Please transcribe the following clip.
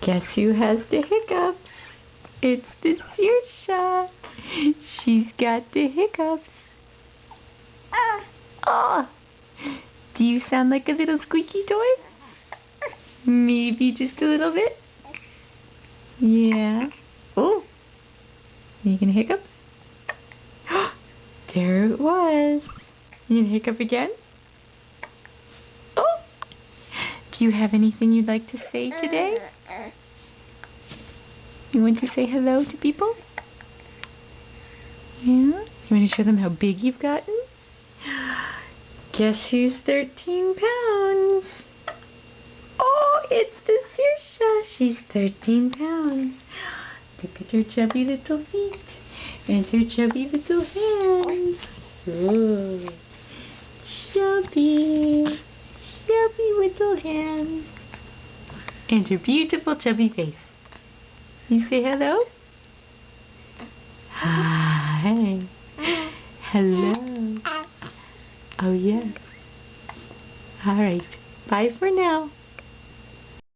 Guess who has the hiccups? It's the Saoirse. She's got the hiccups. Oh, do you sound like a little squeaky toy? Maybe just a little bit? Yeah. Oh, are you gonna hiccup? There it was. You gonna hiccup again? Oh, do you have anything you'd like to say today? You want to say hello to people? Yeah? You want to show them how big you've gotten? Guess who's 13 pounds? Oh, it's the Saoirse. She's 13 pounds. Look at her chubby little feet and her chubby little hands. Oh, chubby, chubby little hands. And her beautiful chubby face. You say hello? Hi. Hello. Oh, yes. All right. Bye for now.